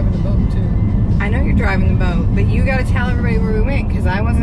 driving the boat too. I know you're driving the boat, but you got to tell everybody where we went, because I was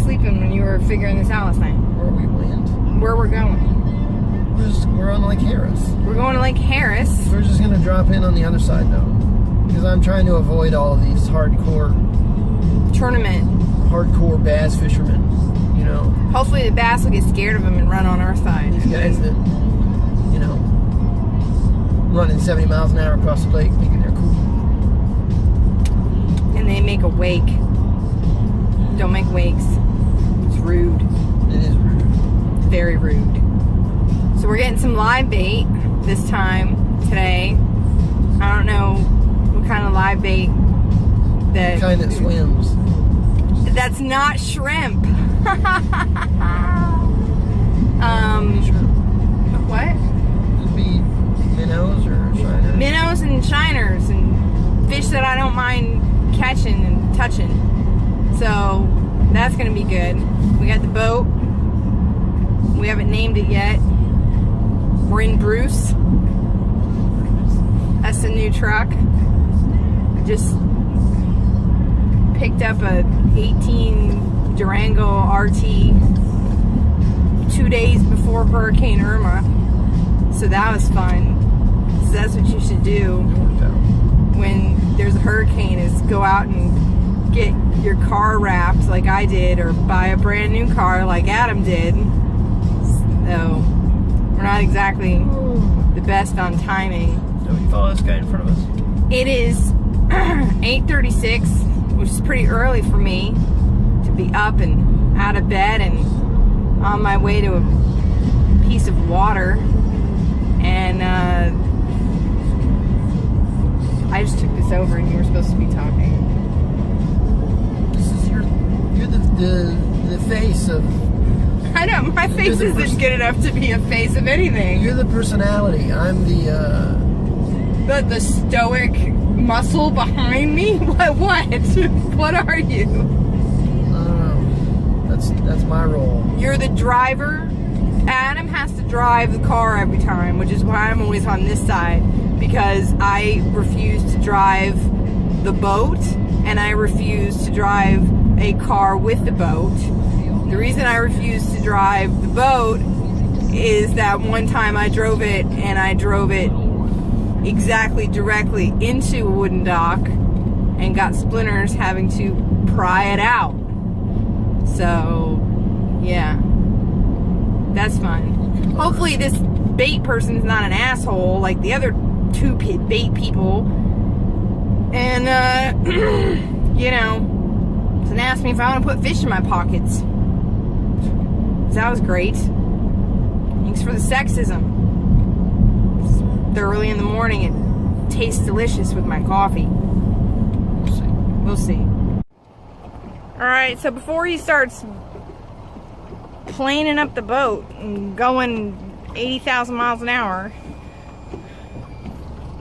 sleeping when you were figuring this out last night. Where we went? Where we're going. We're on Lake Harris. We're going to Lake Harris. We're just gonna drop in on the other side though, because I'm trying to avoid all of these hardcore bass fishermen. You know. Hopefully the bass will get scared of them and run on our side. These guys that, you know, running 70 miles an hour across the lake, thinking they're cool. And they make a wake. Don't make wakes. It's rude. It is rude. Very rude. So we're getting some live bait this time, today. I don't know what kind of live bait that... The kind that swims. That's not shrimp. Sure. What? It'd be minnows or shiners. Minnows and shiners and fish that I don't mind catching and touching. So that's gonna be good. We got the boat. We haven't named it yet. We're in Bruce. That's the new truck. I just picked up a 18 Durango RT 2 days before Hurricane Irma. So that was fun. So that's what you should do when there's a hurricane, is go out and get your car wrapped like I did, or buy a brand new car like Adam did. So we're not exactly the best on timing. So you follow this guy in front of us. It is 8:36, which is pretty early for me to be up and out of bed and on my way to a piece of water. And I just took this over and you were supposed to be talking. This is you're the face of... I know, my face isn't good enough to be a face of anything. You're the personality. I'm The stoic muscle behind me? What? What are you? I don't know. That's my role. You're the driver. Adam has to drive the car every time, which is why I'm always on this side, because I refuse to drive the boat and I refuse to drive a car with the boat. The reason I refuse to drive the boat is that one time I drove it and I drove it exactly directly into a wooden dock and got splinters having to pry it out. So, yeah. That's fun. Hopefully this bait person's not an asshole like the other two bait people. And, you know, and asked me if I want to put fish in my pockets. So that was great. Thanks for the sexism. It's early in the morning. It tastes delicious with my coffee. We'll see. Alright, so before he starts planing up the boat and going 80,000 miles an hour,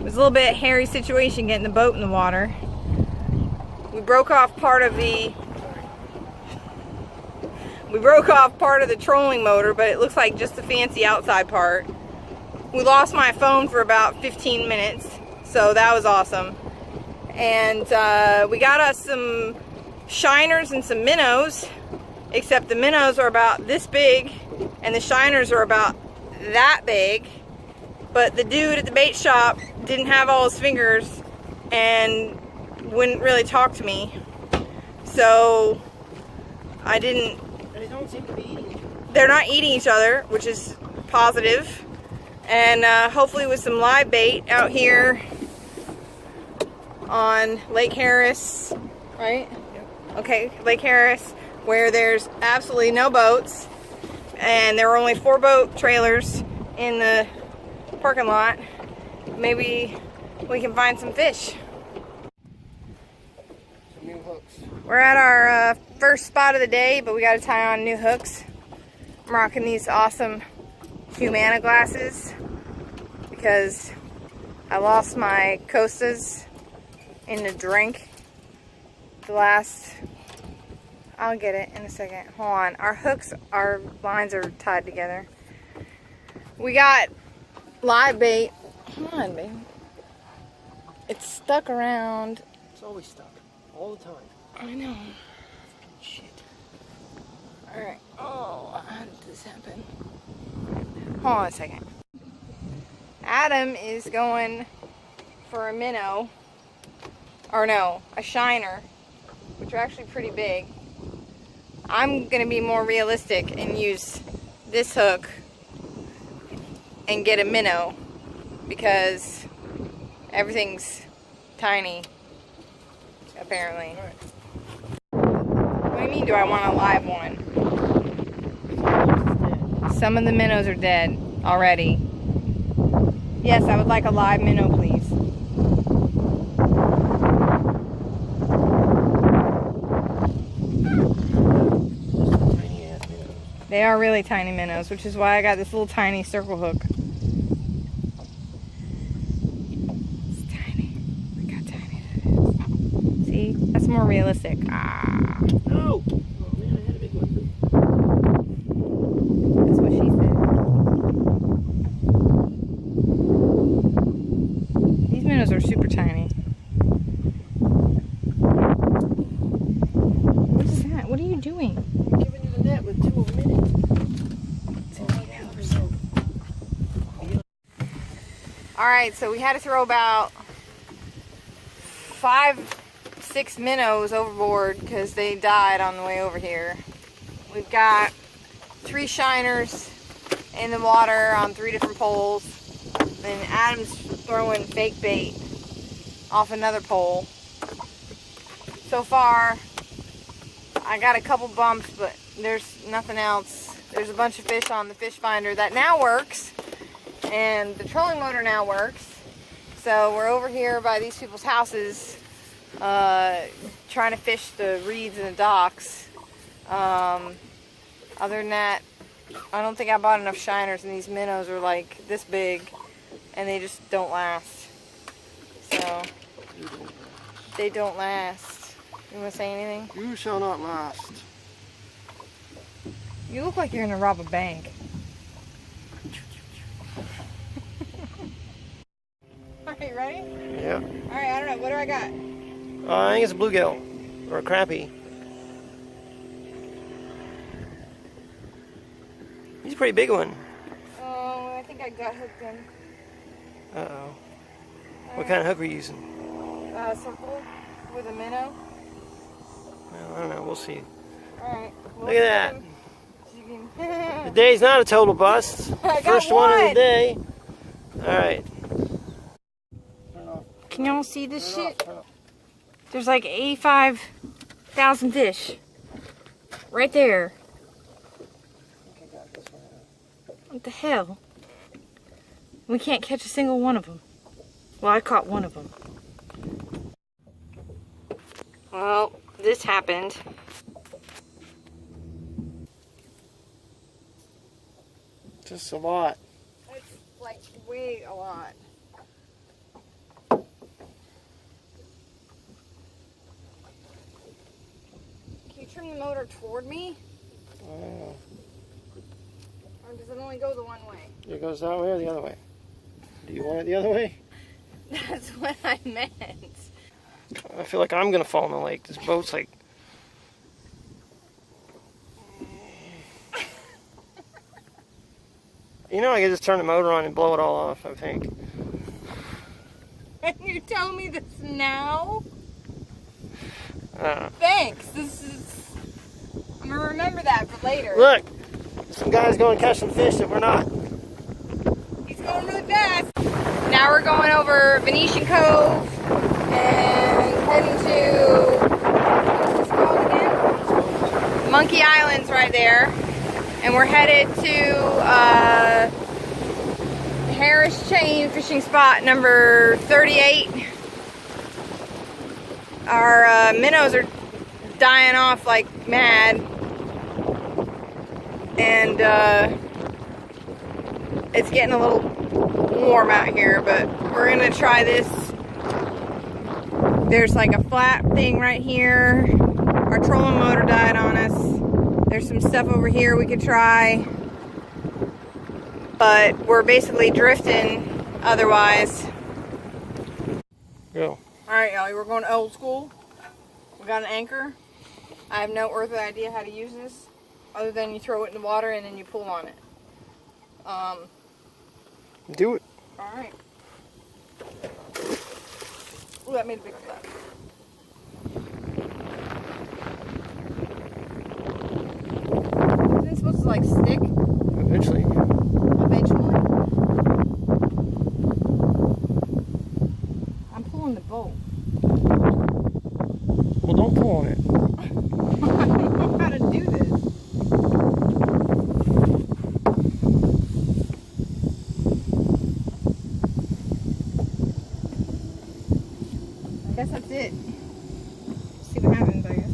it was a little bit hairy situation getting the boat in the water. We broke off part of the trolling motor, but it looks like just the fancy outside part. We lost my phone for about 15 minutes, so that was awesome. And we got us some shiners and some minnows, except the minnows are about this big and the shiners are about that big. But the dude at the bait shop didn't have all his fingers and wouldn't really talk to me. So I didn't... They don't seem to be eating each other. They're not eating each other, which is positive. And hopefully with some live bait out here on Lake Harris, right? Yep. Okay, Lake Harris, where there's absolutely no boats. And there were only 4 boat trailers in the parking lot. Maybe we can find some fish. Some new hooks. We're at our first spot of the day, but we got to tie on new hooks. I'm rocking these awesome Humana glasses because I lost my Costas in the drink. I'll get it in a second. Hold on. Our lines are tied together. We got live bait. Come on, babe. It's stuck around. It's always stuck. All the time. I know. Shit. Alright. Oh, how did this happen? Hold on a second. Adam is going for a minnow. Or no, a shiner. Which are actually pretty big. I'm going to be more realistic and use this hook and get a minnow. Because everything's tiny. Apparently. What do you mean, do I want a live one? Some of the minnows are dead already. Yes, I would like a live minnow, please. Tiny ass minnows. They are really tiny minnows, which is why I got this little tiny circle hook. It's tiny. Look how tiny that is. See? That's more realistic. Ah. No! Oh man, I had a big one. That's what she said. These minnows are super tiny. What is that? What are you doing? I'm giving you the net with 2 a minute. Alright, so we had to throw about 5-6 minnows overboard because they died on the way over here. We've got 3 shiners in the water on 3 different poles. And Adam's throwing fake bait off another pole. So far, I got a couple bumps, but there's nothing else. There's a bunch of fish on the fish finder that now works. And the trolling motor now works. So we're over here by these people's houses trying to fish the reeds and the docks. Other than that, I don't think I bought enough shiners, and these minnows are like this big and they just don't last. So they don't last. You want to say anything? You shall not last. You look like you're gonna rob a bank. Alright, ready? Yeah. Alright, I don't know. What do I got? I think it's a bluegill. Or a crappie. He's a pretty big one. Oh, I think I got hooked in. Uh-oh. What kind of hook are you using? Circle with a minnow. Well, I don't know. We'll see. Alright. Look at that. The day's not a total bust. I got First one of the one. day. Alright. Can y'all see this shit? There's like 85,000 fish. Right there. What the hell? We can't catch a single one of them. Well, I caught one of them. Well, this happened. Just a lot. It's like way a lot. Can you turn the motor toward me? Oh. Or does it only go the one way? It goes that way or the other way? Do you want it the other way? That's what I meant. I feel like I'm gonna fall in the lake. This boat's like... You know, I could just turn the motor on and blow it all off, I think. And you tell me this now? Uh, Thanks. This is... I'm gonna remember that for later. Look! Some guy's going to catch some fish that we're not. He's going really fast. Now we're going over Venetian Cove and heading to... What's this called again? Monkey Island's right there. And we're headed to Harris Chain fishing spot number 38. Our minnows are dying off like mad. And it's getting a little warm out here, but we're gonna try this. There's like a flat thing right here. Our trolling motor died on us. There's some stuff over here we could try, but we're basically drifting otherwise. Go. Alright, y'all, we're going old school. We got an anchor. I have no earthly idea how to use this, other than you throw it in the water and then you pull on it. Do it. Alright. Ooh, that made a big flap. Isn't it supposed to like stick Eventually. eventually? I'm pulling the boat. Well, don't pull on it. I don't know how to do this. I guess that's it. See what happens, I guess.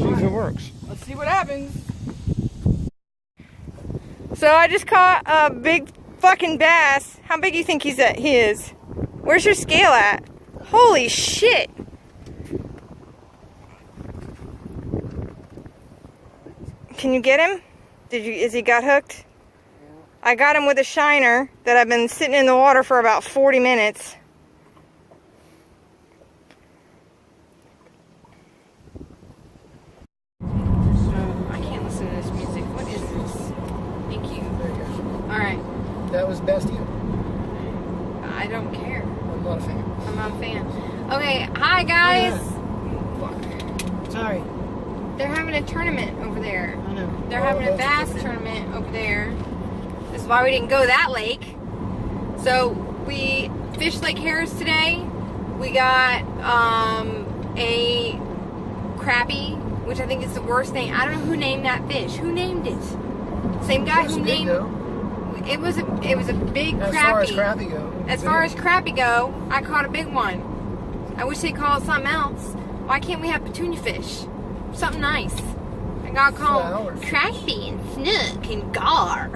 See if it works. Let's see what happens. So I just caught a big fucking bass. How big do you think he is? Where's your scale at? Holy shit. Can you get him? Is he got hooked? I got him with a shiner that I've been sitting in the water for about 40 minutes. I can't listen to this music. What is this? Thank you. There you go. Alright. That was Bastille. I don't care. I'm not a fan. I'm not a fan. Okay, hi guys. Fuck. Sorry. They're having a tournament over there. I know. They're having a bass tournament over there. This is why we didn't go that lake. So we fished Lake Harris today. We got a crappie, which I think is the worst name. I don't know who named that fish. Who named it? Same guy who named it. It was a big crappie. As far as crappie go. As far as crappie go, I caught a big one. I wish they'd call it something else. Why can't we have petunia fish? Something nice. I got called crappie and snook and gar.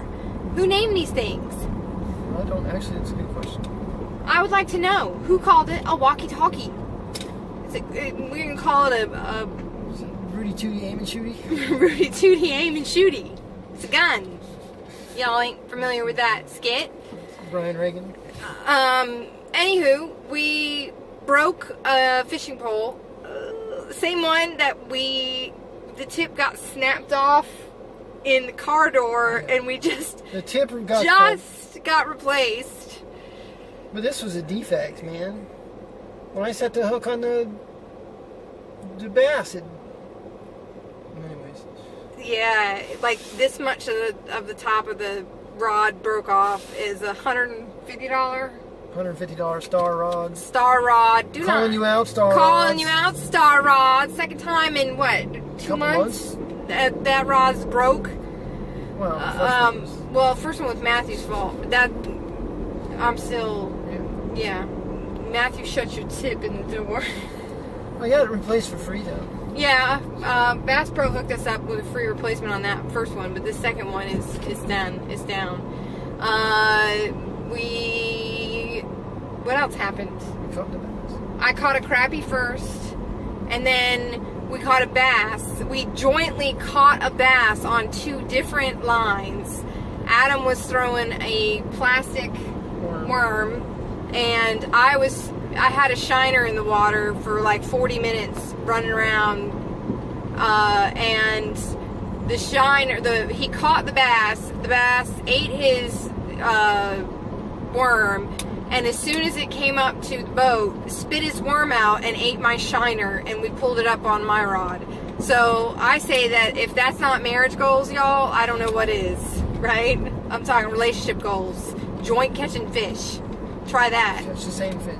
Who named these things? I don't actually. It's a good question. I would like to know who called it a walkie-talkie. We're gonna call it a Rudy Tooty Aim and Shooty. Rudy Tooty Aim and Shooty. It's a gun. Y'all ain't familiar with that skit. Brian Reagan. Anywho, we broke a fishing pole. Same one that the tip got snapped off in the car door, and we the tip got replaced. But this was a defect, man. When I set the hook on the bass, anyways. Yeah, like this much of the top of the rod broke off is $150. $150 Star Rod. Star Rod. Calling you out, Star Rod. Calling you out, Star Rod. Second time in what? 2 months? That rod's broke. Well, first one was Matthew's fault. I'm still. Yeah. Matthew shut your tip in the door. I got it replaced for free though. Yeah, Bass Pro hooked us up with a free replacement on that first one, but this second one is done. It's down. What else happened? We caught the bass. I caught a crappie first, and then we caught a bass. We jointly caught a bass on 2 different lines. Adam was throwing a plastic worm, and I had a shiner in the water for like 40 minutes running around, and the shiner, he caught the bass ate his worm, and as soon as it came up to the boat, spit his worm out and ate my shiner, and we pulled it up on my rod. So I say that if that's not marriage goals, y'all, I don't know what is, right? I'm talking relationship goals. Joint catching fish. Try that. Catch the same fish.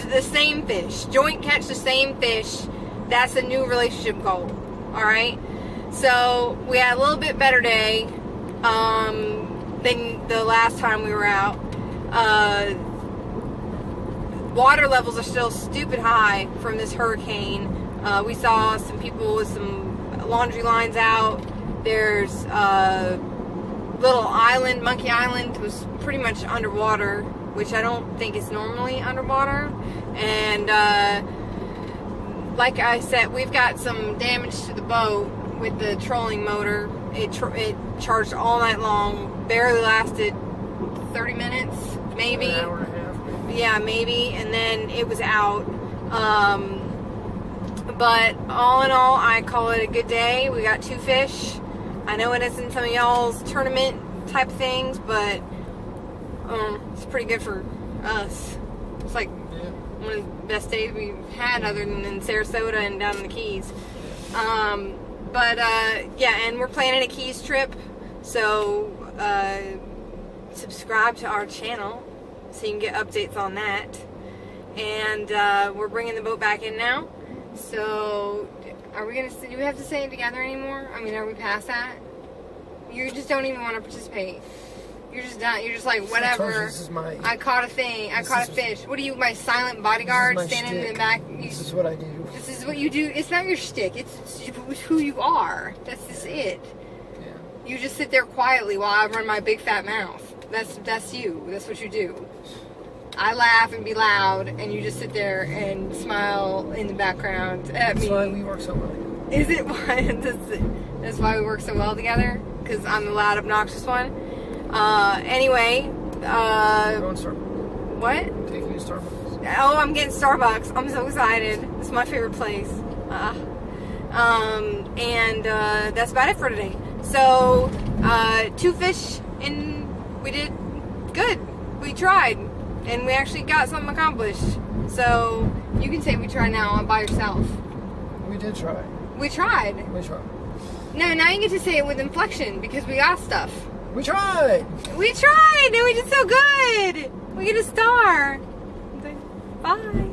The same fish. Joint catch the same fish. That's a new relationship goal. Alright? So, we had a little bit better day than the last time we were out. Water levels are still stupid high from this hurricane. We saw some people with some laundry lines out. There's little island, Monkey Island, was pretty much underwater, which I don't think is normally underwater. And like I said, we've got some damage to the boat with the trolling motor. It charged all night long, barely lasted 30 minutes, maybe. An hour and a half, maybe. yeah, maybe, and then it was out. But all in all, I call it a good day. We got 2 fish. I know it isn't some of y'all's tournament type things, but it's pretty good for us. It's like one of the best days we've had, other than in Sarasota and down in the Keys. Yeah, and we're planning a Keys trip, so subscribe to our channel so you can get updates on that. And we're bringing the boat back in now. So, do we have to say it together anymore? I mean, are we past that? You just don't even want to participate. You're just done. You're just like, whatever. I caught a thing. I caught a fish. What are you, my silent bodyguard standing in the back? This is what I do. This is what you do. It's not your shtick. It's who you are. That's just it. Yeah. You just sit there quietly while I run my big fat mouth. That's you. That's what you do. I laugh and be loud, and you just sit there and smile in the background at me. That's why we work so well. Is it why? That's why we work so well together? Because I'm the loud, obnoxious one? Anyway. We're going Starbucks. What? Taking you to Starbucks. Oh, I'm getting Starbucks. I'm so excited. It's my favorite place. And that's about it for today. So, 2 fish, and we did good. We tried. And we actually got something accomplished. So, you can say we tried now by yourself. We did try. We tried. We tried. No, now you get to say it with inflection because we got stuff. We tried! We tried! And we did so good! We get a star. Bye.